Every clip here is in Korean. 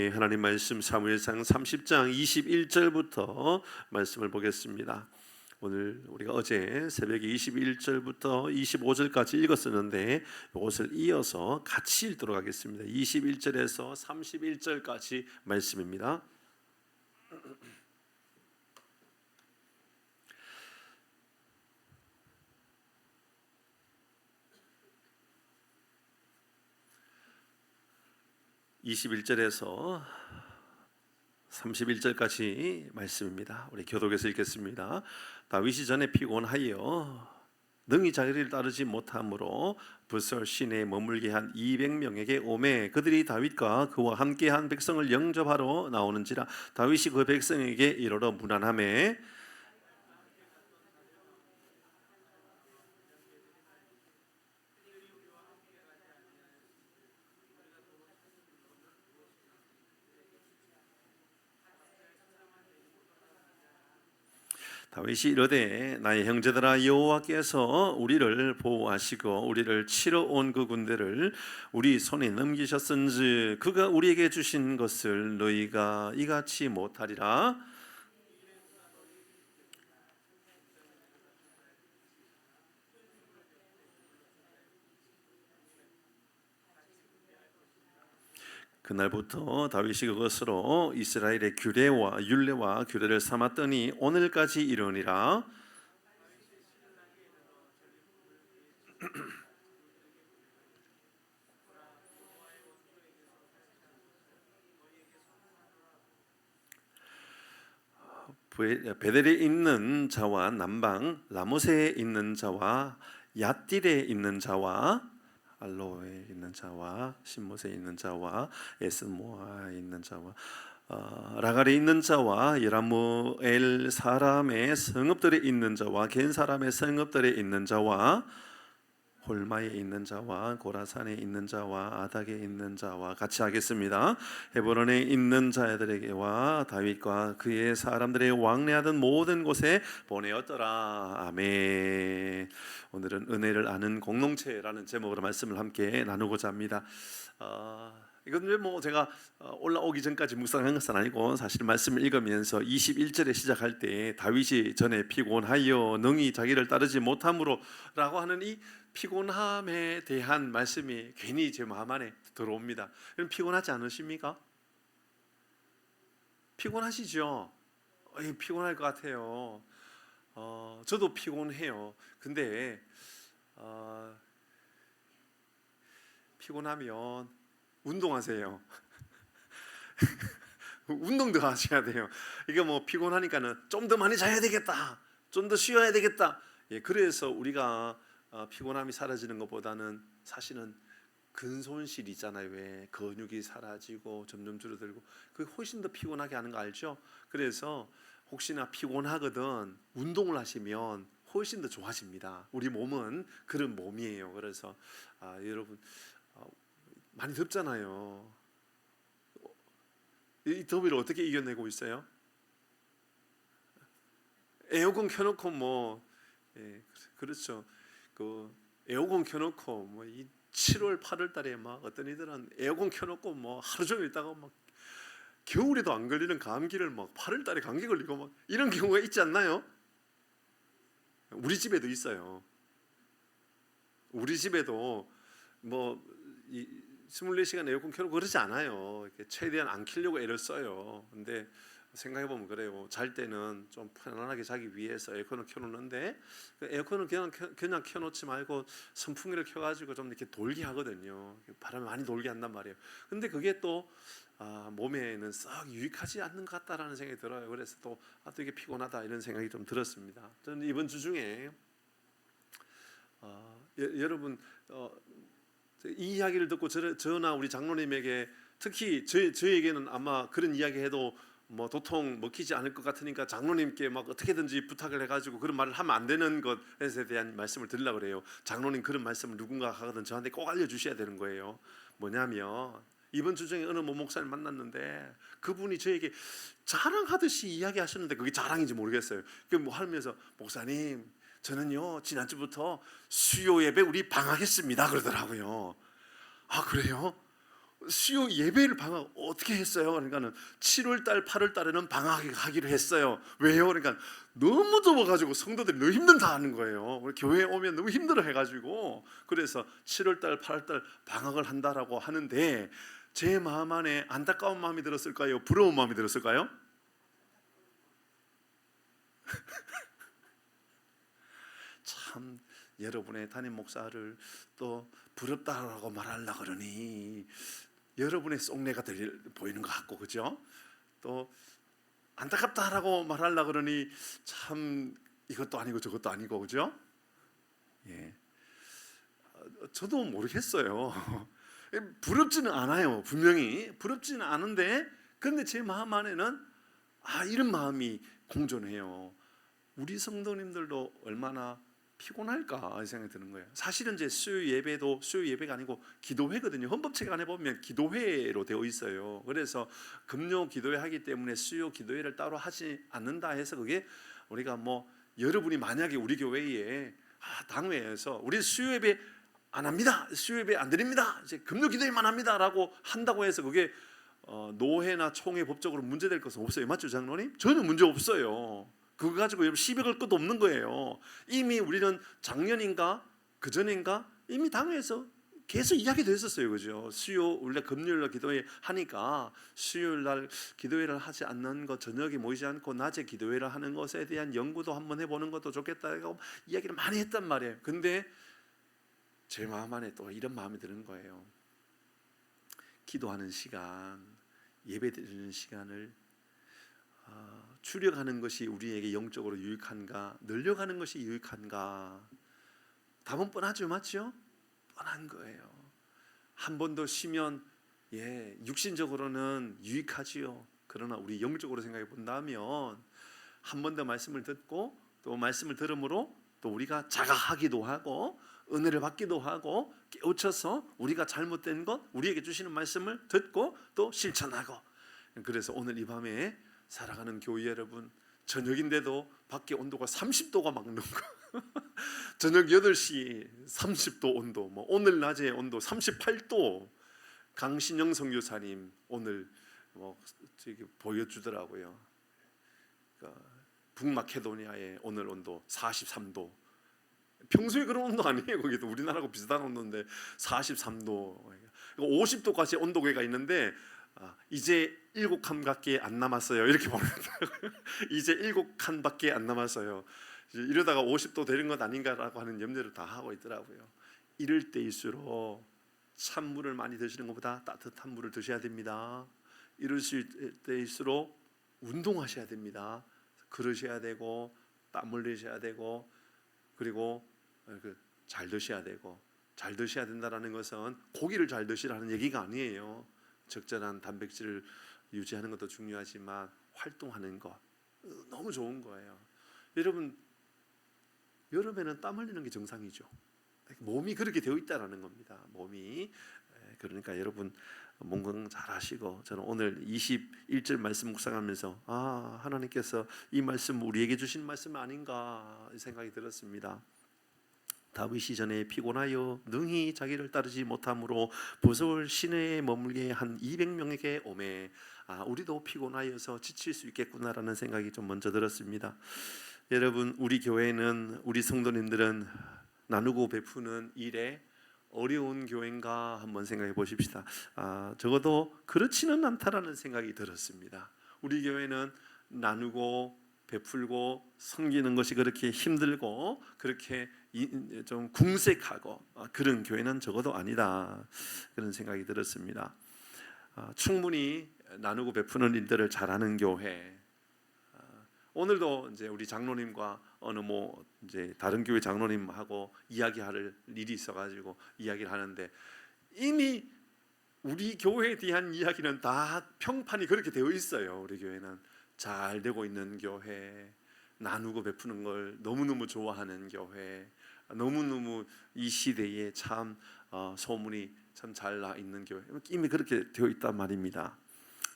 하나님 말씀 사무엘상 30장 21절부터 말씀을 보겠습니다. 오늘 우리가 어제 새벽에 21절부터 25절까지 읽었었는데 이것을 이어서 같이 읽도록 하겠습니다. 21절에서 31절까지 말씀입니다. (21절에서) 31절까지 말씀입니다. 우리 교독에서 읽겠습니다. 다윗이 전에 피곤하여 능히 자기를 따르지 못함으로 브설 시내에 머물게 한 200명에게 오매 그들이 다윗과 그와 함께한 백성을 영접하러 나오는지라 다윗이 그 백성에게 이르러 문안하매 다윗이 이르되 나의 형제들아 여호와께서 우리를 보호하시고 우리를 치러 온 그 군대를 우리 손에 넘기셨은즉 그가 우리에게 주신 것을 너희가 이같이 못하리라. 그날부터 다윗이 그것으로 이스라엘의 규례와 율례와 규례를 삼았더니 오늘까지 이르니라. 베델에 있는 자와 남방 라모세에 있는 자와 얏딜에 있는 자와 알로에 있는 자와 신못에 있는 자와 에스모아에 있는 자와 라갈에 있는 자와 여라무엘 사람의 성읍들에 있는 자와 겐 사람의 성읍들에 있는 자와 홀마에 있는 자와 고라산에 있는 자와 아닥에 있는 자와 같이 하겠습니다. 헤브론에 있는 자들에게와 다윗과 그의 사람들의 왕래하던 모든 곳에 보내었더라. 아멘. 오늘은 은혜를 아는 공동체라는 제목으로 말씀을 함께 나누고자 합니다. 이건 뭐 제가 올라오기 전까지 묵상한 것은 아니고 사실 말씀을 읽으면서 21절에 시작할 때 다윗이 전에 피곤하여 능히 자기를 따르지 못함으로 라고 하는 이 피곤함에 대한 말씀이 괜히 제 마음 안에 들어옵니다. 그럼 피곤하지 않으십니까? 피곤하시죠? 피곤할 것 같아요. 저도 피곤해요. 근데 피곤하면 운동하세요. 운동도 하셔야 돼요. 이게 뭐 피곤하니까는 좀 더 많이 자야 되겠다, 좀 더 쉬어야 되겠다. 그래서 우리가 피곤함이 사라지는 것보다는 사실은 근손실 있잖아요. 왜 근육이 사라지고 점점 줄어들고 그게 훨씬 더 피곤하게 하는 거 알죠? 그래서 혹시나 피곤하거든 운동을 하시면 훨씬 더 좋아집니다. 우리 몸은 그런 몸이에요. 그래서 여러분 많이 덥잖아요. 이 더위를 어떻게 이겨내고 있어요? 에어컨 켜놓고 그렇죠. 그 에어컨 켜놓고 이 7월 8월 달에 막 어떤 이들은 에어컨 켜놓고 하루 종일 있다가 막 겨울에도 안 걸리는 감기를 8월 달에 감기 걸리고 이런 경우가 있지 않나요? 우리 집에도 있어요. 우리 집에도 24시간 에어컨 켜놓고 그러지 않아요. 최대한 안 켜려고 애를 써요. 근데 생각해보면 그래요. 잘 때는 좀 편안하게 자기 위해서 에어컨을 켜놓는데 에어컨을 그냥 켜놓지 말고 선풍기를 켜가지고 좀 이렇게 돌게 하거든요. 바람이 많이 돌게 한단 말이에요. 근데 그게 또 몸에는 썩 유익하지 않는 것 같다라는 생각이 들어요. 그래서 또 되게 피곤하다 이런 생각이 좀 들었습니다. 저는 이번 주 중에 여러분 이 이야기를 듣고 저나 우리 장로님에게 특히 저에게는 아마 그런 이야기 해도 도통 먹히지 않을 것 같으니까 장로님께 어떻게든지 부탁을 해가지고 그런 말을 하면 안 되는 것에 대한 말씀을 드리려고 그래요. 장로님 그런 말씀을 누군가 하거든 저한테 꼭 알려주셔야 되는 거예요. 뭐냐면 이번 주 중에 어느 목사님 만났는데 그분이 저에게 자랑하듯이 이야기하셨는데 그게 자랑인지 모르겠어요. 하면서 목사님 저는요 지난주부터 수요 예배 우리 방학했습니다 그러더라고요. 그래요? 수요 예배를 방학 어떻게 했어요? 그러니까는 7월 달, 8월 달에는 방학하기로 했어요. 왜요? 그러니까 너무 더워가지고 성도들이 너무 힘들다 하는 거예요. 교회에 오면 너무 힘들어 해가지고 그래서 7월 달, 8월 달 방학을 한다라고 하는데 제 마음 안에 안타까운 마음이 들었을까요? 부러운 마음이 들었을까요? 참 여러분의 담임 목사를 또 부럽다라고 말하려고 그러니 여러분의 속내가 보이는 것 같고, 그죠? 또 안타깝다라고 말하려고 그러니 참 이것도 아니고 저것도 아니고, 그죠? 예, 저도 모르겠어요. 부럽지는 않아요. 분명히 부럽지는 않은데, 그런데 제 마음 안에는 이런 마음이 공존해요. 우리 성도님들도 얼마나 피곤할까 이 생각이 드는 거예요. 사실은 이제 수요 예배도 수요 예배가 아니고 기도회거든요. 헌법책 안에 보면 기도회로 되어 있어요. 그래서 금요 기도회 하기 때문에 수요 기도회를 따로 하지 않는다 해서 그게 우리가 뭐 여러분이 만약에 우리 교회에 당회에서 우리 수요 예배 안 합니다, 수요 예배 안 드립니다, 이제 금요 기도회만 합니다라고 한다고 해서 그게 노회나 총회 법적으로 문제될 것은 없어요. 맞죠, 장로님? 저는 문제 없어요. 그거 가지고 시비 걸 것도 없는 거예요. 이미 우리는 작년인가 그전인가 이미 당회에서 계속 이야기도 했었어요. 그죠? 수요 원래 금요일 날 기도회 하니까 수요일 날 기도회를 하지 않는 것, 저녁에 모이지 않고 낮에 기도회를 하는 것에 대한 연구도 한번 해보는 것도 좋겠다고 이야기를 많이 했단 말이에요. 근데 제 마음 안에 또 이런 마음이 드는 거예요. 기도하는 시간, 예배 드리는 시간을 줄여가는 것이 우리에게 영적으로 유익한가, 늘려가는 것이 유익한가? 답은 뻔하죠, 맞죠? 뻔한 거예요. 한 번 더 쉬면 육신적으로는 유익하지요. 그러나 우리 영적으로 생각해 본다면 한 번 더 말씀을 듣고 또 말씀을 들음으로 또 우리가 자각하기도 하고 은혜를 받기도 하고 깨우쳐서 우리가 잘못된 것, 우리에게 주시는 말씀을 듣고 또 실천하고. 그래서 오늘 이 밤에 살아가는 교회 여러분, 저녁인데도 밖에 온도가 30도가 막 넘고 저녁 8시 30도 온도, 뭐 오늘 낮에 온도 38도. 강신영 선교사님 오늘 저기 보여주더라고요. 그러니까 북마케도니아의 오늘 온도 43도. 평소에 그런 온도 아니에요. 거기도 우리나라하고 비슷한 온도인데 43도. 50도까지 온도계가 있는데 이제 7칸밖에 안 남았어요. 이렇게 보내더라고요. 이제 7칸밖에 안 남았어요. 이러다가 50도 되는 것 아닌가라고 하는 염려를 다 하고 있더라고요. 이럴 때일수록 찬물을 많이 드시는 것보다 따뜻한 물을 드셔야 됩니다. 이럴 때일수록 운동하셔야 됩니다. 걸으셔야 되고 땀 흘리셔야 되고 그리고 잘 드셔야 되고. 잘 드셔야 된다는 것은 고기를 잘 드시라는 얘기가 아니에요. 적절한 단백질을 유지하는 것도 중요하지만 활동하는 것 너무 좋은 거예요. 여러분, 여름에는 땀 흘리는 게 정상이죠. 몸이 그렇게 되어 있다는 겁니다. 몸이. 그러니까 여러분 몸 건강 잘 하시고, 저는 오늘 21절 말씀 묵상하면서 하나님께서 이 말씀 우리에게 주신 말씀 아닌가 생각이 들었습니다. 다윗이 전에 피곤하여 능히 자기를 따르지 못함으로 부서울 시내에 머물게 한 200명에게 오매. 우리도 피곤하여서 지칠 수 있겠구나라는 생각이 좀 먼저 들었습니다. 여러분, 우리 교회는, 우리 성도님들은 나누고 베푸는 일에 어려운 교회인가 한번 생각해 보십시다. 적어도 그렇지는 않다라는 생각이 들었습니다. 우리 교회는 나누고 베풀고 섬기는 것이 그렇게 힘들고 그렇게 좀 궁색하고 그런 교회는 적어도 아니다, 그런 생각이 들었습니다. 충분히 나누고 베푸는 일들을 잘하는 교회. 오늘도 이제 우리 장로님과 어느 이제 다른 교회 장로님하고 이야기할 일이 있어가지고 이야기를 하는데, 이미 우리 교회에 대한 이야기는 다 평판이 그렇게 되어 있어요. 우리 교회는 잘 되고 있는 교회, 나누고 베푸는 걸 너무너무 좋아하는 교회, 너무너무 이 시대에 참 소문이 참 잘 나 있는 교회, 이미 그렇게 되어 있단 말입니다.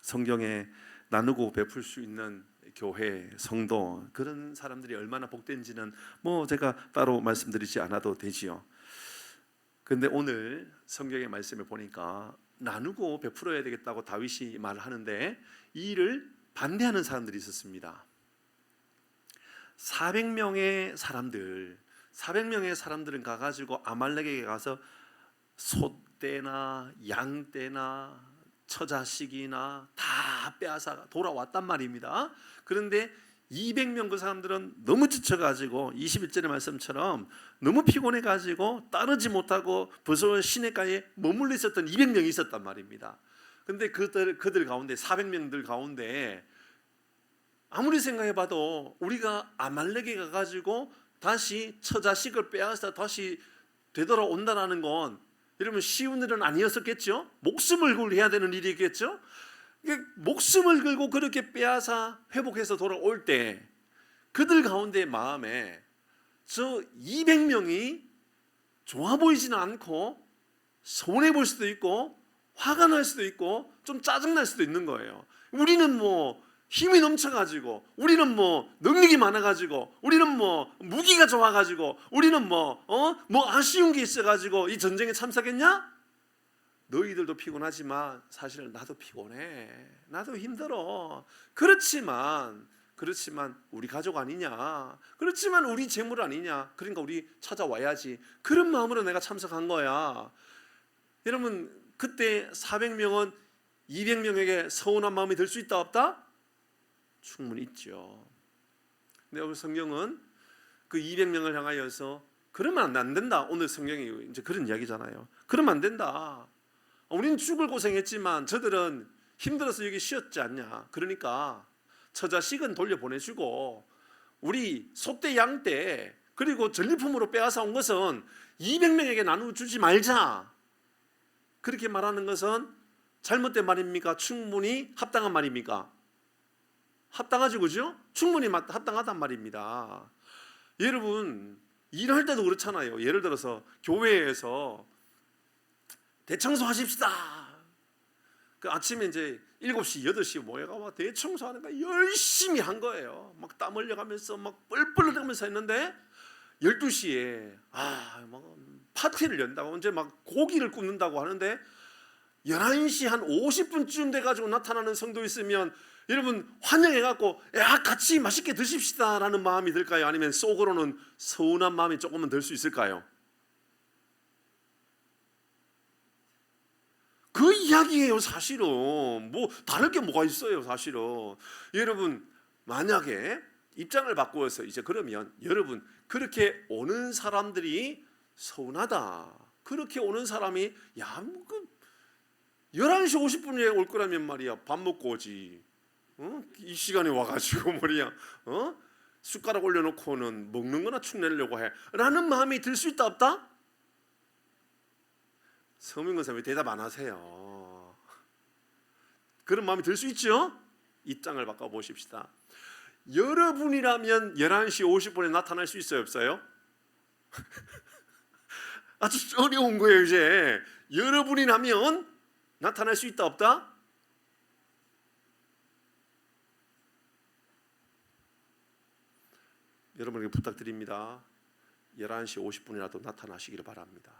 성경에 나누고 베풀 수 있는 교회, 성도, 그런 사람들이 얼마나 복된지는 제가 따로 말씀드리지 않아도 되지요. 그런데 오늘 성경의 말씀을 보니까 나누고 베풀어야 되겠다고 다윗이 말을 하는데 이 일을 반대하는 사람들이 있었습니다. 400명의 사람들은 가가지고 아말렉에게 가서 소떼나 양떼나 처자식이나 다 빼앗아 돌아왔단 말입니다. 그런데 200명 그 사람들은 너무 지쳐가지고 21절의 말씀처럼 너무 피곤해가지고 따르지 못하고 벌써 시내가에 머물러 있었던 200명이 있었단 말입니다. 그런데 그들 가운데 400명들 가운데 아무리 생각해봐도 우리가 아말렉에 가가지고 다시 처자식을 빼앗아 다시 되돌아온다는 건 여러분 쉬운 일은 아니었었겠죠. 목숨을 걸고 해야 되는 일이겠죠. 목숨을 걸고 그렇게 빼앗아 회복해서 돌아올 때 그들 가운데 마음에 저 200명이 좋아 보이지는 않고 서운해 보일 수도 있고 화가 날 수도 있고 좀 짜증날 수도 있는 거예요. 우리는 뭐 힘이 넘쳐가지고 우리는 뭐 능력이 많아가지고 우리는 뭐 무기가 좋아가지고 우리는 뭐 아쉬운 게 있어가지고 이 전쟁에 참석했냐? 너희들도 피곤하지만 사실 나도 피곤해. 나도 힘들어. 그렇지만 우리 가족 아니냐? 그렇지만 우리 재물 아니냐? 그러니까 우리 찾아와야지. 그런 마음으로 내가 참석한 거야. 여러분 그때 400명은 200명에게 서운한 마음이 들 수 있다 없다? 충분히 있죠. 근데 오늘 성경은 그 200명을 향하여서 그러면 안 된다. 오늘 성경이 이제 그런 이야기잖아요. 그러면 안 된다. 우리는 죽을 고생했지만 저들은 힘들어서 여기 쉬었지 않냐. 그러니까 처자식은 돌려보내주고 우리 소떼 양떼 그리고 전리품으로 빼앗아 온 것은 200명에게 나눠주지 말자. 그렇게 말하는 것은 잘못된 말입니까? 충분히 합당한 말입니까? 합당하죠, 그죠? 충분히 합당하단 말입니다. 여러분 일할 때도 그렇잖아요. 예를 들어서 교회에서 대청소 하십시다. 그 아침에 이제 7시, 8시에 모여가 막 대청소하는 거 열심히 한 거예요. 막 땀 흘려가면서 막 뻘뻘 흘려가면서 했는데 12시에 막 파티를 연다고 이제 막 고기를 굽는다고 하는데 11시 한 50분쯤 돼가지고 나타나는 성도 있으면 여러분 환영해갖고 야 같이 맛있게 드십시다 라는 마음이 들까요? 아니면 속으로는 서운한 마음이 조금은 들 수 있을까요? 그 이야기예요. 사실은 뭐 다를 게 뭐가 있어요. 사실은 여러분 만약에 입장을 바꾸어서 이제 그러면 여러분 그렇게 오는 사람들이 서운하다. 그렇게 오는 사람이 야 그 11시 50분에 올 거라면 말이야 밥 먹고 오지. 이 시간에 와가지고 말이야 숟가락 올려놓고는 먹는 거나 축내려고 해 라는 마음이 들 수 있다 없다? 서민권사 왜 대답 안 하세요? 그런 마음이 들 수 있죠? 입장을 바꿔보십시다. 여러분이라면 11시 50분에 나타날 수 있어요 없어요? 아주 어려운 거예요. 이제 여러분이라면 나타날 수 있다 없다? 여러분에게 부탁드립니다. 11시 50분이라도 나타나시기를 바랍니다.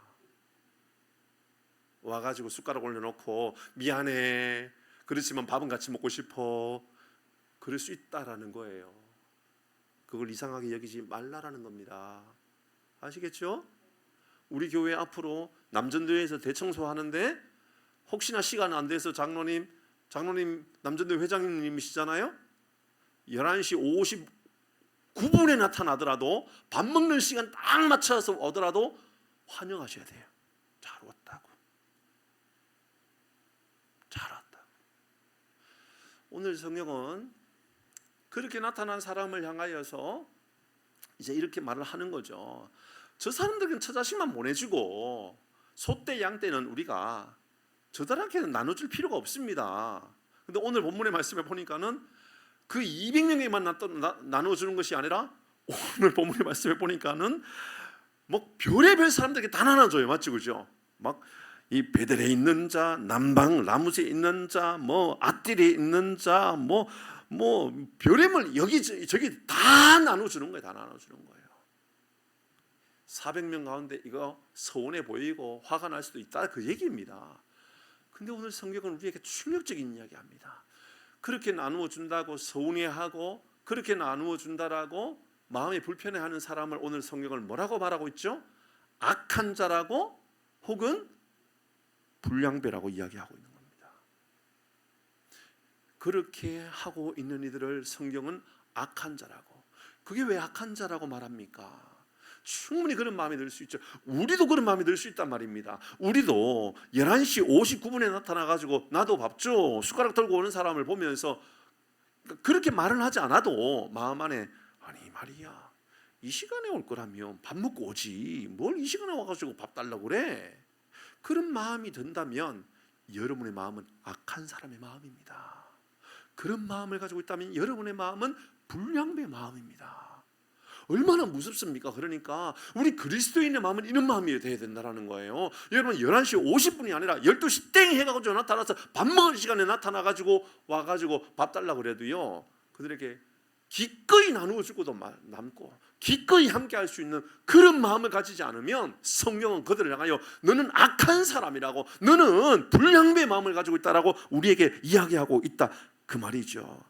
와가지고 숟가락 올려놓고 미안해 그렇지만 밥은 같이 먹고 싶어 그럴 수 있다라는 거예요. 그걸 이상하게 여기지 말라라는 겁니다. 아시겠죠? 우리 교회 앞으로 남전도에서 대청소하는데 혹시나 시간 안 돼서 장로님 남전도 회장님이시잖아요. 11시 59분에 나타나더라도 밥 먹는 시간 딱 맞춰서 오더라도 환영하셔야 돼요. 잘 왔다고. 잘 왔다고. 오늘 성경은 그렇게 나타난 사람을 향하여서 이제 이렇게 말을 하는 거죠. 저 사람들은 처자식만 보내주고 소떼 양떼는 우리가 저들한테는 나눠줄 필요가 없습니다. 근데 오늘 본문의 말씀에 보니까는 그 200명에만 나눠주는 것이 아니라 오늘 본문의 말씀에 보니까는 뭐 별의별 사람들에게 다 나눠줘요. 맞죠, 그죠? 막 이 베델에 있는 자, 남방 라무스에 있는 자, 뭐 아띠리에 있는 자, 뭐 별의별 여기저기 다 나눠주는 거예요. 다 나눠주는 거예요. 400명 가운데 이거 서운해 보이고 화가 날 수도 있다 그 얘기입니다. 근데 오늘 성경은 우리에게 충격적인 이야기합니다. 그렇게 나누어 준다고 서운해하고 그렇게 나누어 준다라고 마음이 불편해하는 사람을 오늘 성경을 뭐라고 말하고 있죠? 악한 자라고 혹은 불량배라고 이야기하고 있는 겁니다. 그렇게 하고 있는 이들을 성경은 악한 자라고. 그게 왜 악한 자라고 말합니까? 충분히 그런 마음이 들 수 있죠. 우리도 그런 마음이 들 수 있단 말입니다. 우리도 11시 59분에 나타나가지고 나도 밥 줘 숟가락 들고 오는 사람을 보면서 그렇게 말은 하지 않아도 마음 안에 아니 말이야 이 시간에 올 거라면 밥 먹고 오지 뭘 이 시간에 와가지고 밥 달라고 그래. 그런 마음이 든다면 여러분의 마음은 악한 사람의 마음입니다. 그런 마음을 가지고 있다면 여러분의 마음은 불량배의 마음입니다. 얼마나 무섭습니까? 그러니까 우리 그리스도인의 마음은 이런 마음이 돼야 된다는 거예요. 여러분 11시 50분이 아니라 12시 땡 해가지고 나타나서 밥 먹을 시간에 나타나가지고 와가지고 밥 달라고 그래도요 그들에게 기꺼이 나누어 주고도 남고 기꺼이 함께 할 수 있는 그런 마음을 가지지 않으면 성경은 그들을 향하여 너는 악한 사람이라고 너는 불량배의 마음을 가지고 있다라고 우리에게 이야기하고 있다 그 말이죠.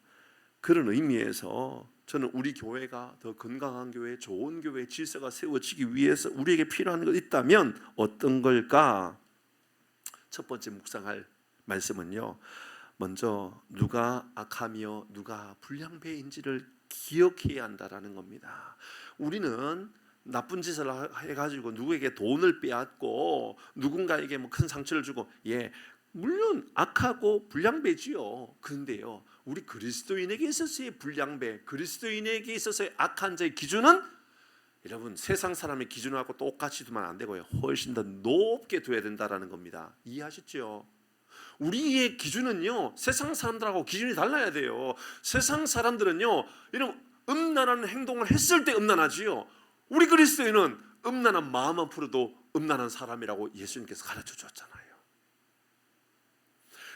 그런 의미에서 저는 우리 교회가 더 건강한 교회, 좋은 교회 질서가 세워지기 위해서 우리에게 필요한 것 있다면 어떤 걸까? 첫 번째 묵상할 말씀은요. 먼저 누가 악하며 누가 불량배인지를 기억해야 한다라는 겁니다. 우리는 나쁜 짓을 해가지고 누구에게 돈을 빼앗고 누군가에게 뭐 큰 상처를 주고 물론 악하고 불량배지요. 그런데요 우리 그리스도인에게 있어서의 불량배, 그리스도인에게 있어서의 악한 자의 기준은 여러분 세상 사람의 기준하고 똑같이 두면 안 되고요 훨씬 더 높게 둬야 된다라는 겁니다. 이해하셨죠? 우리의 기준은요 세상 사람들하고 기준이 달라야 돼요. 세상 사람들은요 이런 음란한 행동을 했을 때 음란하지요. 우리 그리스도인은 음란한 마음만 풀어도 음란한 사람이라고 예수님께서 가르쳐 주었잖아요.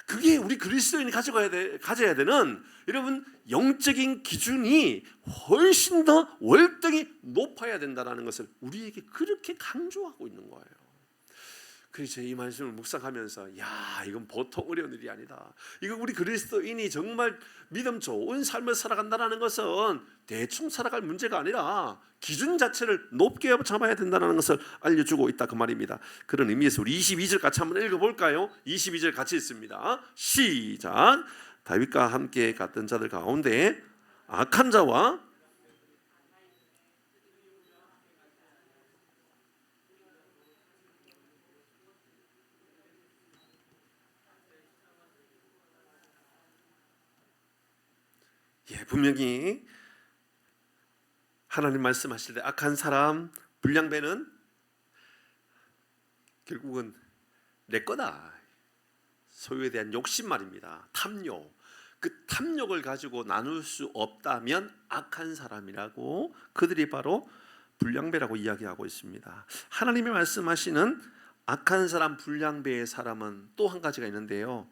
그게 우리 그리스도인이 가져야 되는 여러분 영적인 기준이 훨씬 더 월등히 높아야 된다는 것을 우리에게 그렇게 강조하고 있는 거예요. 그래서 이 말씀을 묵상하면서 이건 보통 어려운 일이 아니다. 이거 우리 그리스도인이 정말 믿음 좋은 삶을 살아간다는 것은 대충 살아갈 문제가 아니라 기준 자체를 높게 잡아야 된다는 것을 알려주고 있다 그 말입니다. 그런 의미에서 우리 22절 같이 한번 읽어볼까요? 22절 같이 읽습니다. 시작. 다윗과 함께 갔던 자들 가운데 악한 자와 분명히 하나님 말씀하실 때 악한 사람, 불량배는 결국은 내 거다. 소유에 대한 욕심 말입니다. 탐욕. 그 탐욕을 가지고 나눌 수 없다면 악한 사람이라고 그들이 바로 불량배라고 이야기하고 있습니다. 하나님이 말씀하시는 악한 사람, 불량배의 사람은 또 한 가지가 있는데요.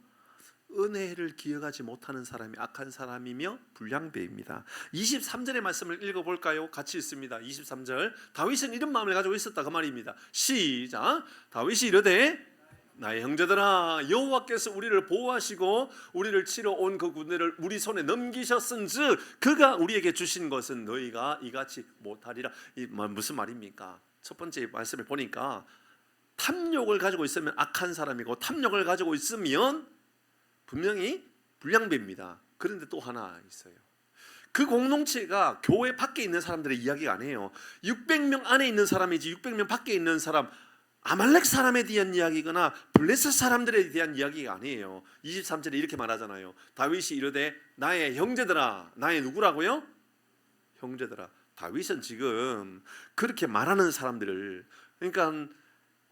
은혜를 기억하지 못하는 사람이 악한 사람이며 불량배입니다. 23절의 말씀을 읽어볼까요? 같이 읽습니다. 23절. 다윗은 이런 마음을 가지고 있었다 그 말입니다. 시작. 다윗이 이르되 나의 형제들아 여호와께서 우리를 보호하시고 우리를 치러 온 그 군대를 우리 손에 넘기셨은즉 그가 우리에게 주신 것은 너희가 이같이 못하리라. 이 무슨 말입니까? 첫 번째 말씀을 보니까 탐욕을 가지고 있으면 악한 사람이고 탐욕을 가지고 있으면 분명히 불량배입니다. 그런데 또 하나 있어요. 그 공동체가 교회 밖에 있는 사람들의 이야기가 아니에요. 600명 안에 있는 사람이지 600명 밖에 있는 사람, 아말렉 사람에 대한 이야기거나 블레셋 사람들에 대한 이야기가 아니에요. 23절에 이렇게 말하잖아요. 다윗이 이르되 나의 형제들아. 나의 누구라고요? 형제들아. 다윗은 지금 그렇게 말하는 사람들을, 그러니까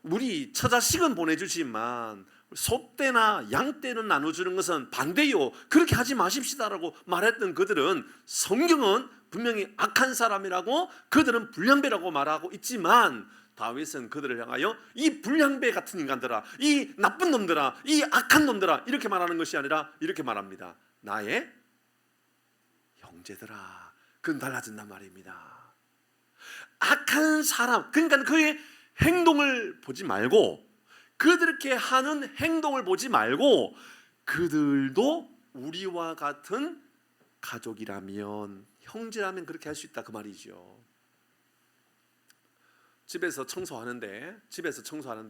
우리 처자식은 보내주지만 소떼나 양떼는 나눠주는 것은 반대요. 그렇게 하지 마십시다라고 말했던 그들은 성경은 분명히 악한 사람이라고 그들은 불량배라고 말하고 있지만 다윗은 그들을 향하여 이 불량배 같은 인간들아, 이 나쁜 놈들아, 이 악한 놈들아 이렇게 말하는 것이 아니라 이렇게 말합니다. 나의 형제들아. 그건 달라진단 말입니다. 악한 사람, 그러니까 그의 행동을 보지 말고 그렇게 하는 행동을 보지 말고 그들도 우리와 같은 가족이라면, 형제라면 그렇게 할 수 있다 그 말이죠. 집에서 청소하는데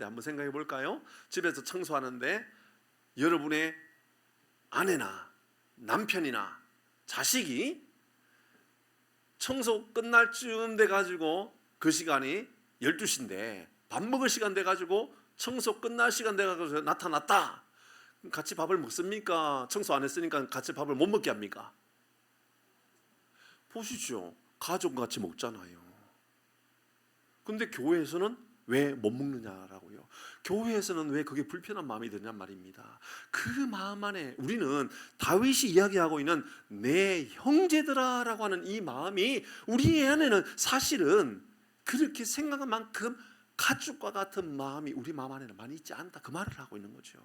한번 생각해 볼까요? 집에서 청소하는데 여러분의 아내나 남편이나 자식이 청소 끝날 쯤 돼가지고 그 시간이 12시인데 밥 먹을 시간 돼가지고 청소 끝날 시간 돼가지고 나타났다. 같이 밥을 먹습니까? 청소 안 했으니까 같이 밥을 못 먹게 합니까? 보시죠. 가족같이 먹잖아요. 근데 교회에서는 왜 못 먹느냐라고요. 교회에서는 왜 그게 불편한 마음이 드냔 말입니다. 그 마음 안에 우리는 다윗이 이야기하고 있는 내 형제들아라고 하는 이 마음이 우리 안에는 사실은 그렇게 생각한 만큼 가축과 같은 마음이 우리 마음 안에는 많이 있지 않다 그 말을 하고 있는 거죠.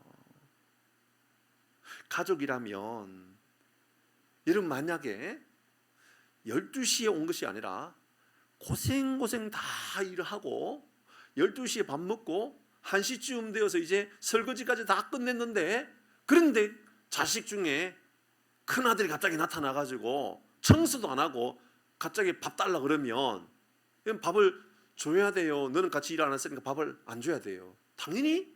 가족이라면 여러분 만약에 12시에 온 것이 아니라 고생 다 일을 하고 12시에 밥 먹고 1시쯤 되어서 이제 설거지까지 다 끝냈는데, 그런데 자식 중에 큰아들이 갑자기 나타나가지고 청소도 안 하고 갑자기 밥 달라 그러면 밥을 줘야 돼요? 너는 같이 일 안 했으니까 밥을 안 줘야 돼요? 당연히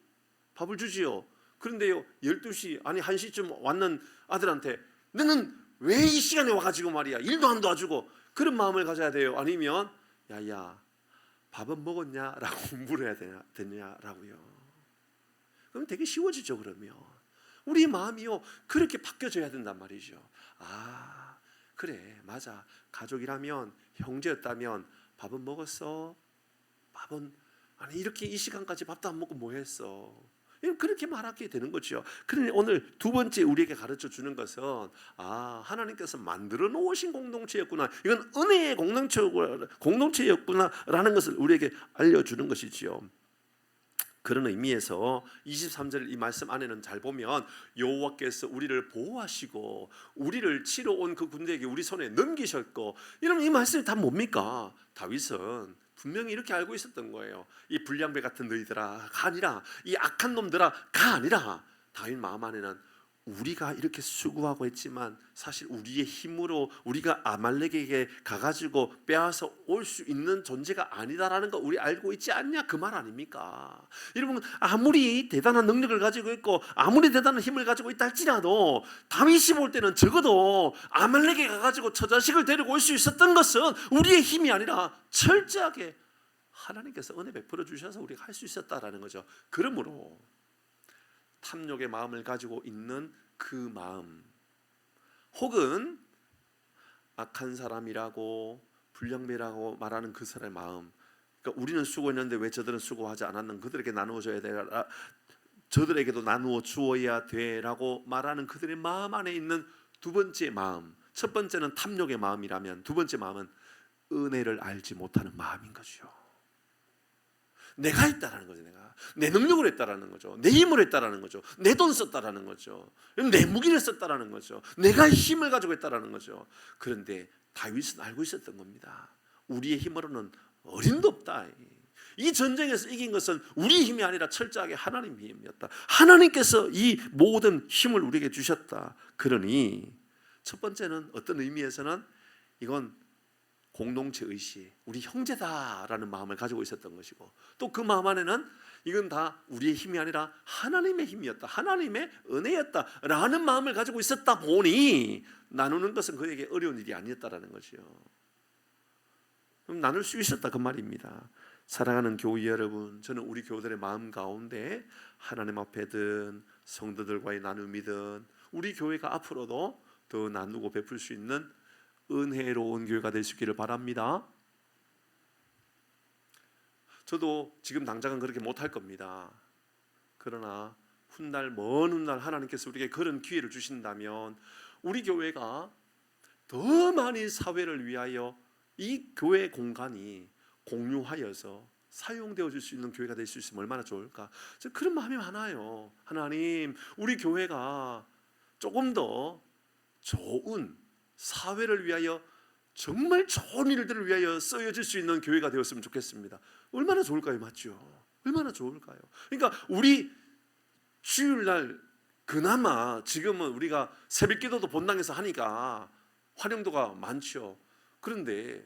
밥을 주지요. 그런데요 12시 아니 1시쯤 왔는 아들한테 너는 왜 이 시간에 와가지고 말이야 일도 안 도와주고, 그런 마음을 가져야 돼요? 아니면 야야 밥은 먹었냐? 라고 물어야 되냐라고요. 그럼 되게 쉬워지죠. 그러면 우리 마음이요 그렇게 바뀌어져야 된단 말이죠. 아 그래 맞아, 가족이라면 형제였다면 밥은 먹었어? 밥은 아니 이렇게 이 시간까지 밥도 안 먹고 뭐 했어? 그렇게 말하게 되는 거죠. 그런데 오늘 두 번째 우리에게 가르쳐 주는 것은 하나님께서 만들어 놓으신 공동체였구나, 이건 은혜의 공동체였구나라는 것을 우리에게 알려주는 것이지요. 그런 의미에서 23절 이 말씀 안에는 잘 보면 여호와께서 우리를 보호하시고 우리를 치러 온 그 군대에게 우리 손에 넘기셨고, 이러면 이 말씀이 다 뭡니까? 다윗은 분명히 이렇게 알고 있었던 거예요. 이 불량배 같은 너희들아가 아니라, 이 악한 놈들아가 아니라, 다윗 마음 안에는 우리가 이렇게 수고하고 했지만 사실 우리의 힘으로 우리가 아말렉에게 가가지고 빼앗아 올 수 있는 존재가 아니다라는 거 우리 알고 있지 않냐 그 말 아닙니까? 여러분 아무리 대단한 능력을 가지고 있고 아무리 대단한 힘을 가지고 있다 할지라도 다윗이 볼 때는 적어도 아말렉에 가가지고 처자식을 데리고 올 수 있었던 것은 우리의 힘이 아니라 철저하게 하나님께서 은혜 베풀어 주셔서 우리가 할 수 있었다라는 거죠. 그러므로 탐욕의 마음을 가지고 있는 그 마음, 혹은 악한 사람이라고 불량배라고 말하는 그 사람의 마음, 그러니까 우리는 수고했는데 왜 저들은 수고하지 않았는, 그들에게 나누어줘야 되라, 저들에게도 나누어 주어야 돼라고 말하는 그들의 마음 안에 있는 두 번째 마음, 첫 번째는 탐욕의 마음이라면 두 번째 마음은 은혜를 알지 못하는 마음인 거죠. 내가 했다라는 거죠. 내 능력으로 했다라는 거죠. 내 힘으로 했다라는 거죠. 내 돈 썼다라는 거죠. 내 무기를 썼다라는 거죠. 내가 힘을 가지고 했다라는 거죠. 그런데 다윗은 알고 있었던 겁니다. 우리의 힘으로는 어림도 없다. 이 전쟁에서 이긴 것은 우리 힘이 아니라 철저하게 하나님의 힘이었다. 하나님께서 이 모든 힘을 우리에게 주셨다. 그러니 첫 번째는 어떤 의미에서는 이건 공동체 의식, 우리 형제다라는 마음을 가지고 있었던 것이고, 또 그 마음 안에는 이건 다 우리의 힘이 아니라 하나님의 힘이었다, 하나님의 은혜였다라는 마음을 가지고 있었다 보니 나누는 것은 그에게 어려운 일이 아니었다라는 거죠. 그럼 나눌 수 있었다 그 말입니다. 사랑하는 교회 여러분, 저는 우리 교우들의 마음 가운데 하나님 앞에든 성도들과의 나눔이든 우리 교회가 앞으로도 더 나누고 베풀 수 있는 은혜로운 교회가 될 수 있기를 바랍니다. 저도 지금 당장은 그렇게 못할 겁니다. 그러나 먼 훗날 하나님께서 우리에게 그런 기회를 주신다면 우리 교회가 더 많이 사회를 위하여 이 교회 공간이 공유하여서 사용되어 줄 수 있는 교회가 될 수 있으면 얼마나 좋을까. 저 그런 마음이 많아요. 하나님, 우리 교회가 조금 더 좋은 사회를 위하여 정말 좋은 일들을 위하여 쓰여질 수 있는 교회가 되었으면 좋겠습니다. 얼마나 좋을까요? 맞죠? 얼마나 좋을까요? 그러니까 우리 주일날 그나마 지금은 우리가 새벽기도도 본당에서 하니까 활용도가 많죠. 그런데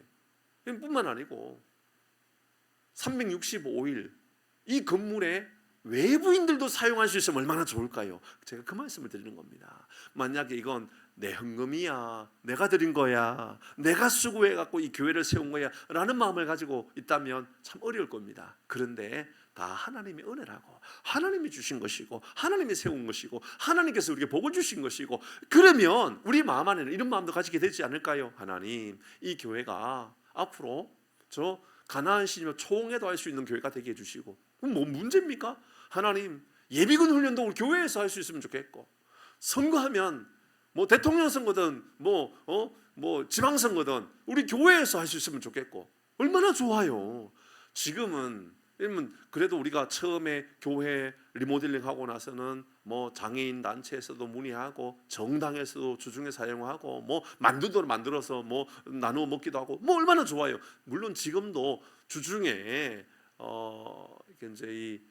뿐만 아니고 365일 이 건물에 외부인들도 사용할 수 있으면 얼마나 좋을까요? 제가 그 말씀을 드리는 겁니다. 만약에 이건 내 헌금이야, 내가 드린 거야, 내가 수고해갖고 이 교회를 세운 거야 라는 마음을 가지고 있다면 참 어려울 겁니다. 그런데 다 하나님의 은혜라고, 하나님이 주신 것이고, 하나님이 세운 것이고, 하나님께서 우리에게 복을 주신 것이고, 그러면 우리 마음 안에는 이런 마음도 가지게 되지 않을까요? 하나님, 이 교회가 앞으로 저 가나안 시리며 총회도 할 수 있는 교회가 되게 해주시고, 그럼 뭐 문제입니까? 하나님, 예비군 훈련도 우리 교회에서 할 수 있으면 좋겠고, 선거하면 뭐 대통령 선거든 뭐 지방선거든 우리 교회에서 할 수 있으면 좋겠고, 얼마나 좋아요. 지금은 그래도 우리가 처음에 교회 리모델링 하고 나서는 뭐 장애인 단체에서도 문의하고 정당에서도 주중에 사용하고 뭐 만두도 만들어서 뭐 나누어 먹기도 하고 뭐 얼마나 좋아요. 물론 지금도 주중에 이제 이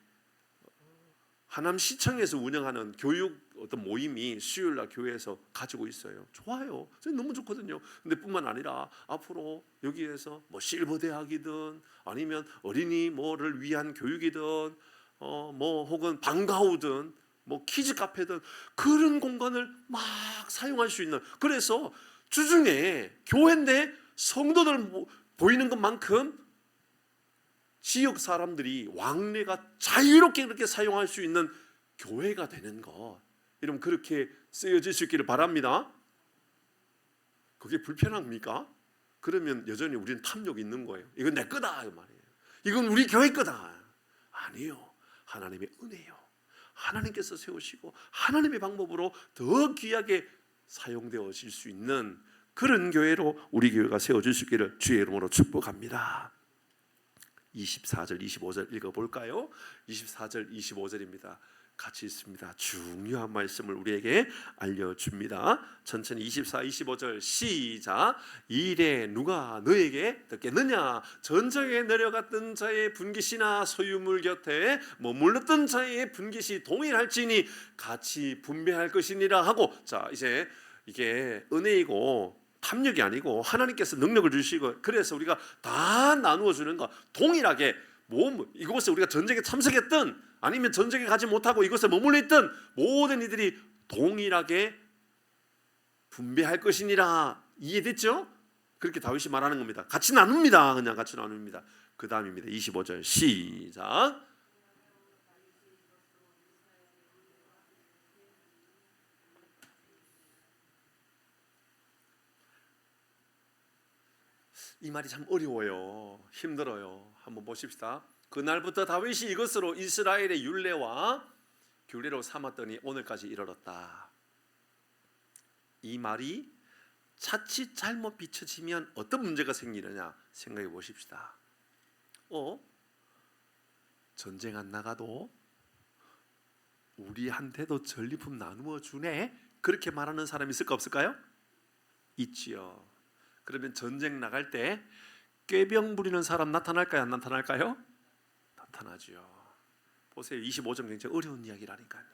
하남시청에서 운영하는 교육 어떤 모임이 수요일날 교회에서 가지고 있어요. 좋아요. 너무 좋거든요. 근데 뿐만 아니라 앞으로 여기에서 뭐 실버 대학이든 아니면 어린이 뭐를 위한 교육이든 뭐 혹은 방과후든 뭐 키즈 카페든 그런 공간을 막 사용할 수 있는, 그래서 주중에 교회인데 성도들 보이는 것만큼 지역 사람들이 왕래가 자유롭게 그렇게 사용할 수 있는 교회가 되는 것, 여러분 그렇게 쓰여질 수 있기를 바랍니다. 그게 불편합니까? 그러면 여전히 우리는 탐욕이 있는 거예요. 이건 내 거다 이 말이에요. 이건 우리 교회 거다. 아니요, 하나님의 은혜요. 하나님께서 세우시고 하나님의 방법으로 더 귀하게 사용되어질 수 있는 그런 교회로 우리 교회가 세워질 수 있기를 주의 이름으로 축복합니다. 24절 25절 읽어볼까요? 24절 25절입니다. 같이 있습니다. 중요한 말씀을 우리에게 알려줍니다. 천천히 24, 25절 시작. 이래 누가 너에게 듣겠느냐? 전쟁에 내려갔던 자의 분깃이나 소유물 곁에 머물렀던 자의 분깃이 동일할지니 같이 분배할 것이니라 하고, 자 이제 이게 은혜이고 탐욕이 아니고 하나님께서 능력을 주시고, 그래서 우리가 다 나누어 주는 거 동일하게, 뭐 이곳에 우리가 전쟁에 참석했던 아니면 전쟁에 가지 못하고 이곳에 머물러 있던 모든 이들이 동일하게 분배할 것이니라. 이해됐죠? 그렇게 다윗이 말하는 겁니다. 같이 나눕니다. 그냥 같이 나눕니다. 그 다음입니다. 25절 시작. 이 말이 참 어려워요. 힘들어요. 한번 보십시다. 그날부터 다윗이 이것으로 이스라엘의 율례와 규례로 삼았더니 오늘까지 이르렀다. 이 말이 자칫 잘못 비춰지면 어떤 문제가 생기느냐 생각해 보십시다. 전쟁 안 나가도 우리한테도 전리품 나누어 주네, 그렇게 말하는 사람이 있을까 없을까요? 있지요. 그러면 전쟁 나갈 때 꾀병 부리는 사람 나타날까요? 안 나타날까요? 나타나죠. 보세요. 25점 굉장히 어려운 이야기라니까요.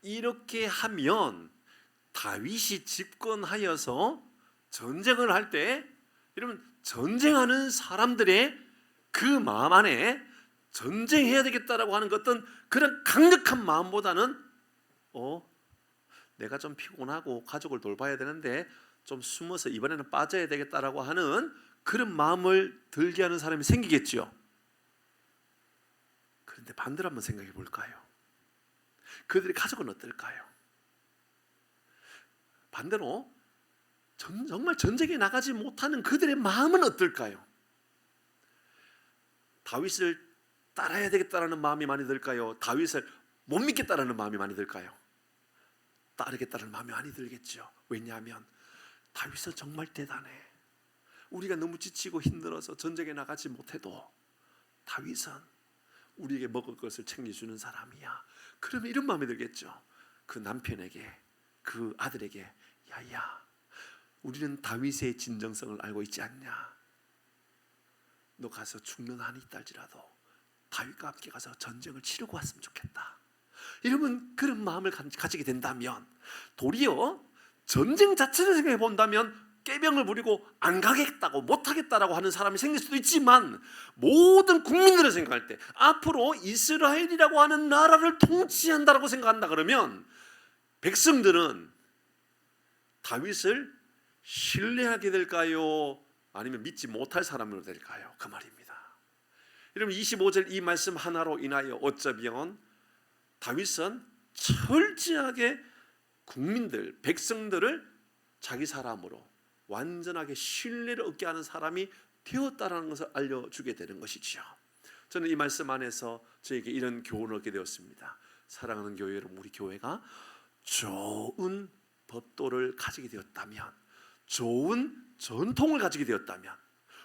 이렇게 하면 다윗이 집권하여서 전쟁을 할 때, 여러분 전쟁하는 사람들의 그 마음 안에 전쟁해야 되겠다라고 하는 어떤 그런 강력한 마음보다는 내가 좀 피곤하고 가족을 돌봐야 되는데 좀 숨어서 이번에는 빠져야 되겠다라고 하는 그런 마음을 들게 하는 사람이 생기겠죠. 그런데 반대로 한번 생각해 볼까요? 그들의 가족은 어떨까요? 반대로 정말 전쟁에 나가지 못하는 그들의 마음은 어떨까요? 다윗을 따라야 되겠다라는 마음이 많이 들까요? 다윗을 못 믿겠다라는 마음이 많이 들까요? 따르겠다는 마음이 많이 들겠죠. 왜냐하면 다윗은 정말 대단해. 우리가 너무 지치고 힘들어서 전쟁에 나가지 못해도 다윗은 우리에게 먹을 것을 챙겨주는 사람이야. 그러면 이런 마음이 들겠죠. 그 남편에게, 그 아들에게, 야야, 우리는 다윗의 진정성을 알고 있지 않냐? 너 가서 죽는 한이 있달지라도 다윗과 함께 가서 전쟁을 치르고 왔으면 좋겠다. 이러면 그런 마음을 가지게 된다면 도리어 전쟁 자체를 생각해 본다면 꾀병을 부리고 안 가겠다고 못하겠다라고 하는 사람이 생길 수도 있지만 모든 국민들을 생각할 때 앞으로 이스라엘이라고 하는 나라를 통치한다라고 생각한다 그러면 백성들은 다윗을 신뢰하게 될까요? 아니면 믿지 못할 사람으로 될까요? 그 말입니다. 여러분 25절 이 말씀 하나로 인하여 어쩌면 다윗은 철저하게 국민들, 백성들을 자기 사람으로 완전하게 신뢰를 얻게 하는 사람이 되었다는 것을 알려주게 되는 것이죠. 저는 이 말씀 안에서 저에게 이런 교훈을 얻게 되었습니다. 사랑하는 교회 여러분, 우리 교회가 좋은 법도를 가지게 되었다면, 좋은 전통을 가지게 되었다면,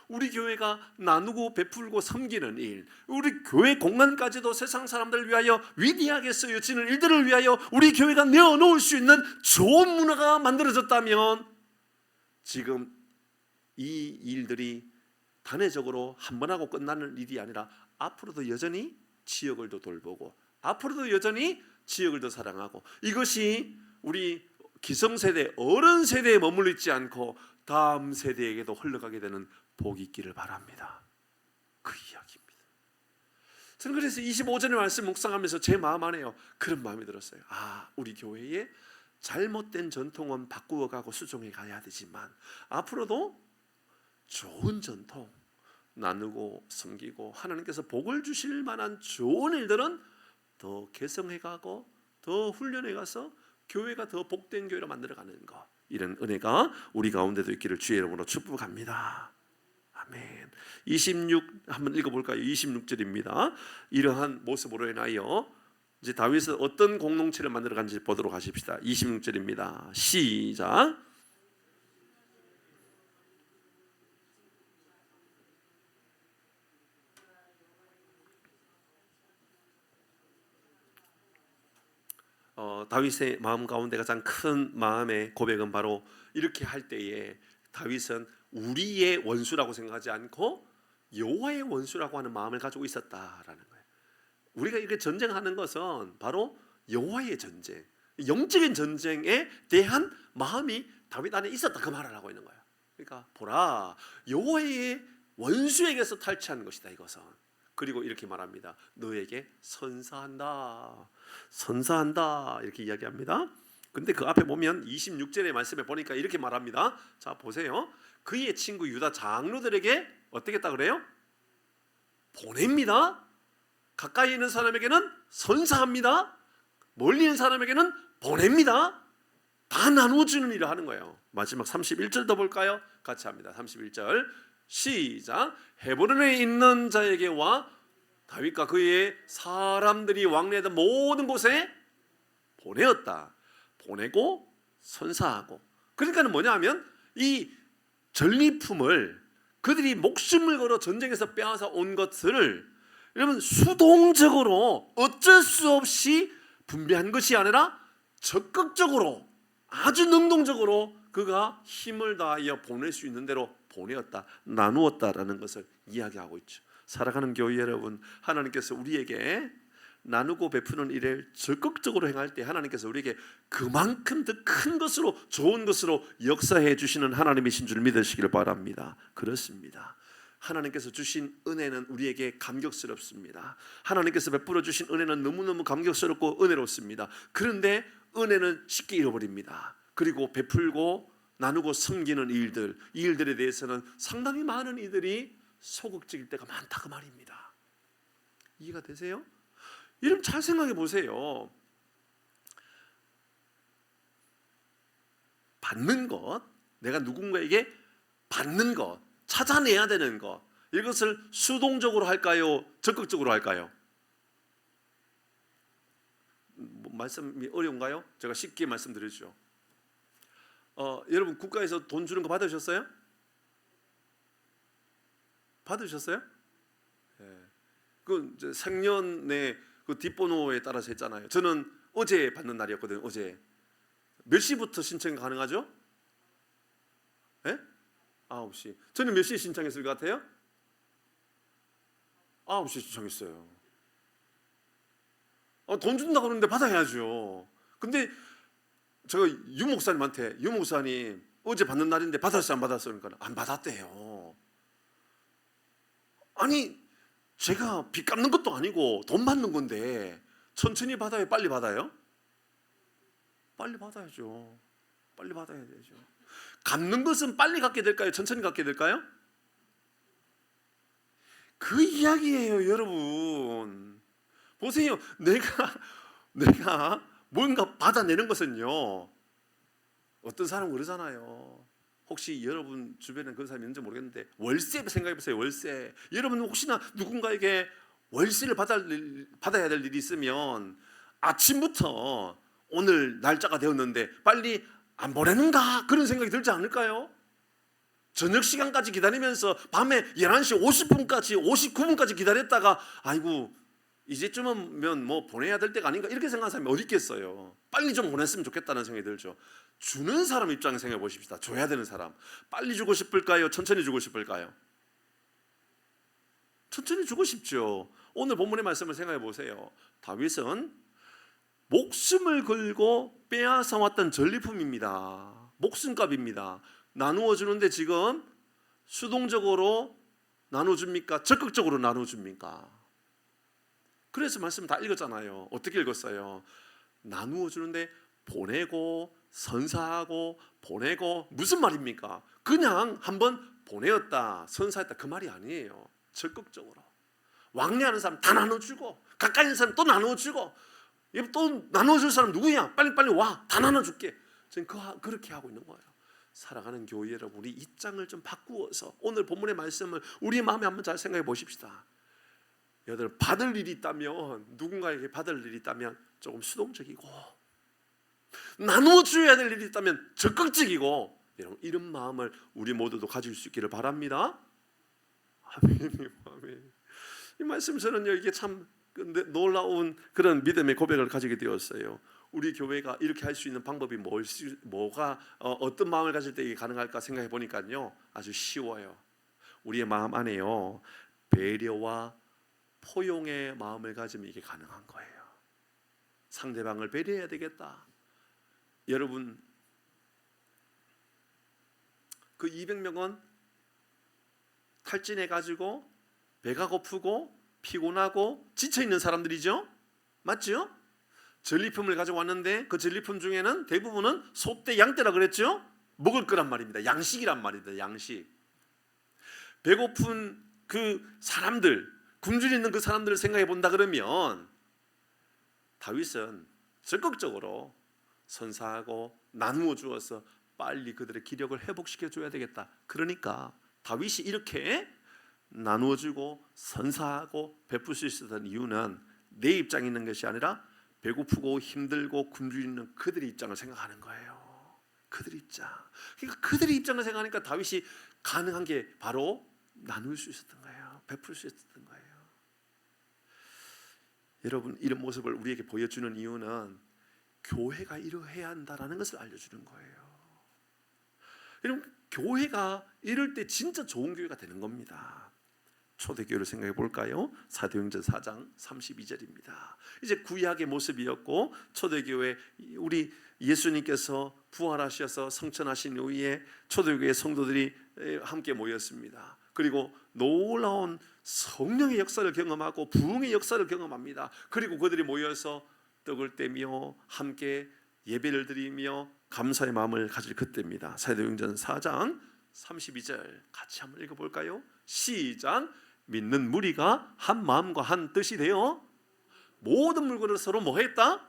우리 교회가 나누고 베풀고 섬기는 일, 우리 교회 공간까지도 세상 사람들을 위하여 위대하게 쓰여지는 일들을 위하여 우리 교회가 내어놓을 수 있는 좋은 문화가 만들어졌다면 지금 이 일들이 단회적으로 한 번 하고 끝나는 일이 아니라 앞으로도 여전히 지역을 더 돌보고 앞으로도 여전히 지역을 더 사랑하고 이것이 우리 기성세대, 어른 세대에 머물러 있지 않고 다음 세대에게도 흘러가게 되는 복이 있기를 바랍니다. 그 이야기입니다. 저는 그래서 25절의 말씀 묵상하면서 제 마음 안에요 그런 마음이 들었어요. 우리 교회의 잘못된 전통은 바꾸어가고 수정해 가야 되지만 앞으로도 좋은 전통 나누고 섬기고 하나님께서 복을 주실 만한 좋은 일들은 더 개성해가고 더 훈련해가서 교회가 더 복된 교회로 만들어가는 것, 이런 은혜가 우리 가운데도 있기를 주의 이름으로 축복합니다. 아멘. 26 한번 읽어볼까요? 26절입니다. 이러한 모습으로 인하여 이제 다윗은 어떤 공동체를 만들어간지 보도록 하십시다. 26절입니다. 시작. 다윗의 마음 가운데 가장 큰 마음의 고백은 바로 이렇게 할 때에 다윗은 우리의 원수라고 생각하지 않고 여호와의 원수라고 하는 마음을 가지고 있었다라는 거예요. 우리가 이렇게 전쟁하는 것은 바로 여호와의 전쟁, 영적인 전쟁에 대한 마음이 다윗 안에 있었다, 그 말을 하고 있는 거예요. 그러니까 보라, 여호와의 원수에게서 탈취하는 것이다 이것은. 그리고 이렇게 말합니다. 너에게 선사한다, 선사한다 이렇게 이야기합니다. 근데 그 앞에 보면 26절의 말씀에 보니까 이렇게 말합니다. 자 보세요. 그의 친구 유다 장로들에게 어떻게 했다 그래요? 보냅니다. 가까이 있는 사람에게는 선사합니다. 멀리 있는 사람에게는 보냅니다. 다 나누어주는 일을 하는 거예요. 마지막 31절도 볼까요? 같이 합니다. 31절 시작. 헤브론에 있는 자에게와 다윗과 그의 사람들이 왕래하던 모든 곳에 보내었다. 보내고 선사하고. 그러니까 뭐냐 하면 이 전리품을 그들이 목숨을 걸어 전쟁에서 빼앗아 온 것을 여러분 수동적으로 어쩔 수 없이 분배한 것이 아니라 적극적으로 아주 능동적으로 그가 힘을 다하여 보낼 수 있는 대로 보내었다, 나누었다라는 것을 이야기하고 있죠. 사랑하는 교회 여러분, 하나님께서 우리에게 나누고 베푸는 일을 적극적으로 행할 때 하나님께서 우리에게 그만큼 더 큰 것으로, 좋은 것으로 역사해 주시는 하나님이신 줄 믿으시길 바랍니다. 그렇습니다. 하나님께서 주신 은혜는 우리에게 감격스럽습니다. 하나님께서 베풀어 주신 은혜는 너무너무 감격스럽고 은혜롭습니다. 그런데 은혜는 쉽게 잃어버립니다. 그리고 베풀고 나누고 섬기는 일들, 이 일들에 대해서는 상당히 많은 이들이 소극적일 때가 많다 그 말입니다. 이해가 되세요? 여러분 잘 생각해 보세요. 받는 것, 내가 누군가에게 받는 것, 찾아내야 되는 것, 이것을 수동적으로 할까요? 적극적으로 할까요? 말씀이 어려운가요? 제가 쉽게 말씀드리죠. 여러분 국가에서 돈 주는 거 받으셨어요? 받으셨어요? 네. 그 생년의 그 뒷번호에 따라서 했잖아요. 저는 어제 받는 날이었거든요. 어제. 몇 시부터 신청이 가능하죠? 네? 9시. 저는 몇 시에 신청했을 것 같아요? 9시에 신청했어요. 돈 준다고 그러는데 받아야죠. 근데 제가 유 목사님한테, 유 목사님 어제 받는 날인데 받았어요 안 받았어요? 그러니까 안 받았대요. 아니 제가 빚 갚는 것도 아니고 돈 받는 건데 천천히 받아요 빨리 받아요? 빨리 받아야죠. 빨리 받아야 되죠. 갚는 것은 빨리 갚게 될까요? 천천히 갚게 될까요? 그 이야기예요 여러분. 보세요. 내가 뭔가 받아내는 것은요, 어떤 사람은 그러잖아요. 혹시 여러분 주변에 그런 사람이 있는지 모르겠는데 월세 생각해 보세요. 월세. 여러분 혹시나 누군가에게 월세를 받아야 될 일이 있으면 아침부터 오늘 날짜가 되었는데 빨리 안 보내는가 그런 생각이 들지 않을까요? 저녁 시간까지 기다리면서 밤에 11시 50분까지 59분까지 기다렸다가 아이고 이제쯤은 뭐 보내야 될 때가 아닌가 이렇게 생각하는 사람이 어디 있겠어요. 빨리 좀 보냈으면 좋겠다는 생각이 들죠. 주는 사람 입장에 생각해 보십시다. 줘야 되는 사람 빨리 주고 싶을까요? 천천히 주고 싶을까요? 천천히 주고 싶죠. 오늘 본문의 말씀을 생각해 보세요. 다윗은 목숨을 걸고 빼앗아 왔던 전리품입니다. 목숨값입니다. 나누어 주는데 지금 수동적으로 나눠줍니까? 적극적으로 나눠줍니까? 그래서 말씀 다 읽었잖아요. 어떻게 읽었어요? 나누어 주는데 보내고 선사하고 보내고 무슨 말입니까? 그냥 한번 보내었다 선사했다 그 말이 아니에요. 적극적으로 왕래하는 사람 다 나눠주고 가까이 있는 사람 또 나눠주고 또 나눠줄 사람 누구야? 빨리 와 다 나눠줄게. 저는 그렇게 하고 있는 거예요. 살아가는 교회 여러분 우리 입장을 좀 바꾸어서 오늘 본문의 말씀을 우리 마음에 한번 잘 생각해 보십시다. 여러분 받을 일이 있다면 누군가에게 받을 일이 있다면 조금 수동적이고 나누어 줘야 될 일이 있다면 적극적이고 이런 마음을 우리 모두도 가질 수 있기를 바랍니다. 아멘. 이 말씀 저는요 이게 참 놀라운 그런 믿음의 고백을 가지게 되었어요. 우리 교회가 이렇게 할 수 있는 방법이 뭐가 어떤 마음을 가질 때 이게 가능할까 생각해 보니까요 아주 쉬워요. 우리의 마음 안에요 배려와 포용의 마음을 가지면 이게 가능한 거예요. 상대방을 배려해야 되겠다. 여러분 그 200명은 탈진해 가지고 배가 고프고 피곤하고 지쳐있는 사람들이죠. 맞죠? 전리품을 가지고 왔는데 그 전리품 중에는 대부분은 소떼 양떼라 그랬죠. 먹을 거란 말입니다. 양식이란 말입니다. 양식. 배고픈 그 사람들 굶주려 있는 그 사람들을 생각해 본다 그러면 다윗은 적극적으로 선사하고 나누어 주어서 빨리 그들의 기력을 회복시켜 줘야 되겠다. 그러니까 다윗이 이렇게 나누어 주고 선사하고 베풀 수 있었던 이유는 내 입장에 있는 것이 아니라 배고프고 힘들고 굶주려 있는 그들의 입장을 생각하는 거예요. 그들의 입장. 그러니까 그들의 입장을 생각하니까 다윗이 가능한 게 바로 나눌 수 있었던 거예요. 베풀 수 있었던 거예요. 여러분 이런 모습을 우리에게 보여주는 이유는 교회가 이러해야 한다라는 것을 알려주는 거예요. 여러분 교회가 이럴 때 진짜 좋은 교회가 되는 겁니다. 초대교회를 생각해 볼까요? 사도행전 4장 32절입니다. 이제 구약의 모습이었고 초대교회 우리 예수님께서 부활하셔서 성천하신 후에 초대교회 성도들이 함께 모였습니다. 그리고 놀라운 성령의 역사를 경험하고 부흥의 역사를 경험합니다. 그리고 그들이 모여서 떡을 떼며 함께 예배를 드리며 감사의 마음을 가질 그때입니다. 사도행전 4장 32절 같이 한번 읽어볼까요? 시작. 믿는 무리가 한 마음과 한 뜻이 되어 모든 물건을 서로 뭐 했다?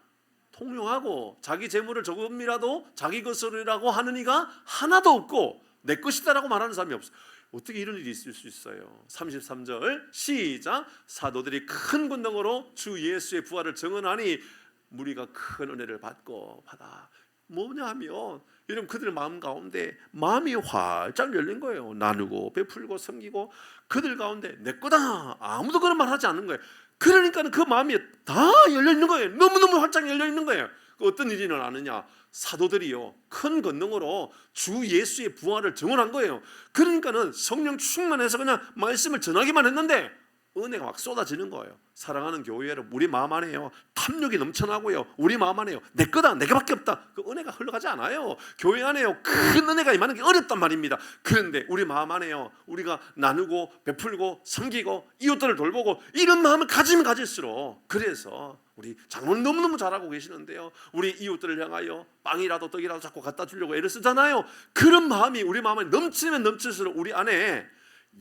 통용하고 자기 재물을 조금이라도 자기 것이라고 하는 이가 하나도 없고 내 것이다라고 말하는 사람이 없어. 어떻게 이런 일이 있을 수 있어요? 33절 시작. 사도들이 큰 권능으로 주 예수의 부활을 증언하니 무리가 큰 은혜를 받아. 뭐냐 하면 여러분 그들의 마음 가운데 마음이 활짝 열린 거예요. 나누고 베풀고 섬기고 그들 가운데 내 거다 아무도 그런 말 하지 않는 거예요. 그러니까 그 마음이 다 열려 있는 거예요. 너무너무 활짝 열려 있는 거예요. 어떤 일이 일어나느냐? 사도들이요 큰 권능으로 주 예수의 부활을 증언한 거예요. 그러니까는 성령 충만해서 그냥 말씀을 전하기만 했는데 은혜가 막 쏟아지는 거예요. 사랑하는 교회 여러분, 우리 마음 안에요 탐욕이 넘쳐나고요, 우리 마음 안에요 내 거다, 내게밖에 없다, 그 은혜가 흘러가지 않아요. 교회 안에요 큰 은혜가 임하는 게 어렵단 말입니다. 그런데 우리 마음 안에요 우리가 나누고 베풀고 섬기고 이웃들을 돌보고 이런 마음을 가지면 가질수록, 그래서 우리 장로님 너무너무 잘하고 계시는데요, 우리 이웃들을 향하여 빵이라도 떡이라도 자꾸 갖다 주려고 애를 쓰잖아요. 그런 마음이 우리 마음에 넘치면 넘칠수록 우리 안에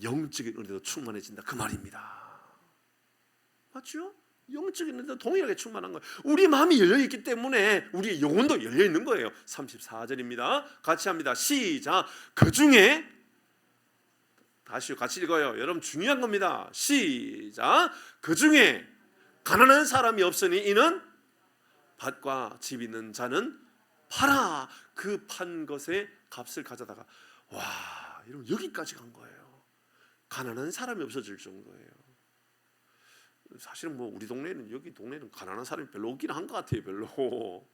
영적인 은혜도 충만해진다, 그 말입니다. 맞죠? 영적인 은혜도 동일하게 충만한 거예요. 우리 마음이 열려있기 때문에 우리의 영혼도 열려있는 거예요. 34절입니다 같이 합니다. 시작. 그 중에, 다시 같이 읽어요. 여러분 중요한 겁니다. 시작. 그 중에 가난한 사람이 없으니 이는 밭과 집 있는 자는 팔아 그 판 것의 값을 가져다가, 와, 여러분 여기까지 간 거예요. 가난한 사람이 없어질 정도예요. 사실은 뭐 우리 동네는, 여기 동네는 가난한 사람이 별로 없긴 한 것 같아요, 별로.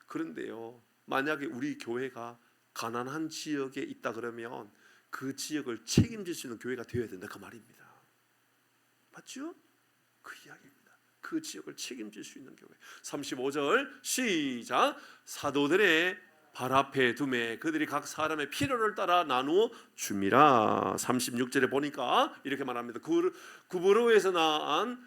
그런데요, 만약에 우리 교회가 가난한 지역에 있다 그러면 그 지역을 책임질 수 있는 교회가 되어야 된다, 그 말입니다. 맞죠? 그 이야기입니다. 그 지역을 책임질 수 있는 교회. 35절 시작. 사도들의 발 앞에 두매 그들이 각 사람의 필요를 따라 나누어 줌이라. 36절에 보니까 이렇게 말합니다. 구브로에서 낳은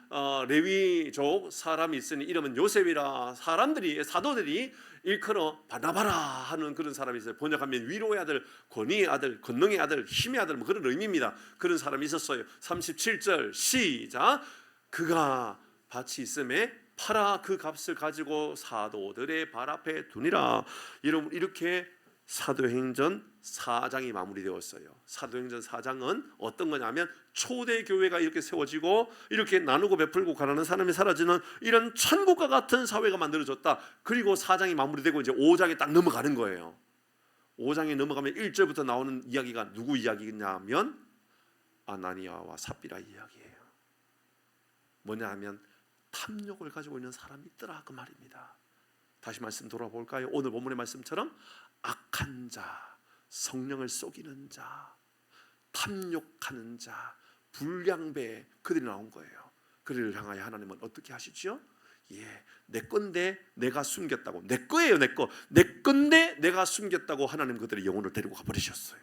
레위족 사람이 있으니 이름은 요셉이라. 사도들이 일컬어 바나바라 하는 그런 사람이 있어요. 번역하면 위로의 아들, 권위의 아들, 권능의 아들, 힘의 아들, 뭐 그런 의미입니다. 그런 사람이 있었어요. 37절 시작. 그가 밭이 있음에 팔아 그 값을 가지고 사도들의 발 앞에 두니라. 여러분, 이렇게 사도행전 4장이 마무리되었어요. 사도행전 4장은 어떤 거냐면 초대 교회가 이렇게 세워지고 이렇게 나누고 베풀고 가난한 사람이 사라지는 이런 천국과 같은 사회가 만들어졌다. 그리고 4장이 마무리되고 이제 5장에 딱 넘어가는 거예요. 5장에 넘어가면 1절부터 나오는 이야기가 누구 이야기냐면 아나니아와 삽비라 이야기예요. 뭐냐 하면 탐욕을 가지고 있는 사람이 있더라, 그 말입니다. 다시 말씀 돌아볼까요? 오늘 본문의 말씀처럼 악한 자, 성령을 속이는 자, 탐욕하는 자, 불량배, 그들이 나온 거예요. 그들을 향하여 하나님은 어떻게 하시죠? 내 건데 내가 숨겼다고, 내 거예요, 내 건데 내가 숨겼다고 하나님 그들의 영혼을 데리고 가버리셨어요.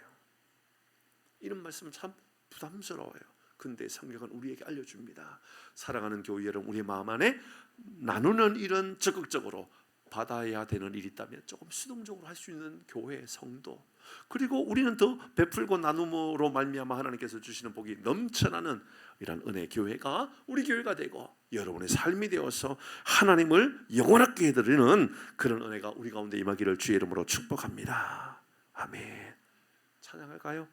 이런 말씀은 참 부담스러워요. 근데 성경은 우리에게 알려줍니다. 사랑하는 교회 여러분, 우리 마음 안에 나누는 일은 적극적으로 받아야 되는 일이 있다면 조금 수동적으로 할 수 있는 교회, 성도, 그리고 우리는 더 베풀고 나눔으로 말미암아 하나님께서 주시는 복이 넘쳐나는 이런 은혜 교회가 우리 교회가 되고 여러분의 삶이 되어서 하나님을 영원하게 해드리는 그런 은혜가 우리 가운데 임하기를 주의 이름으로 축복합니다. 아멘. 찬양할까요?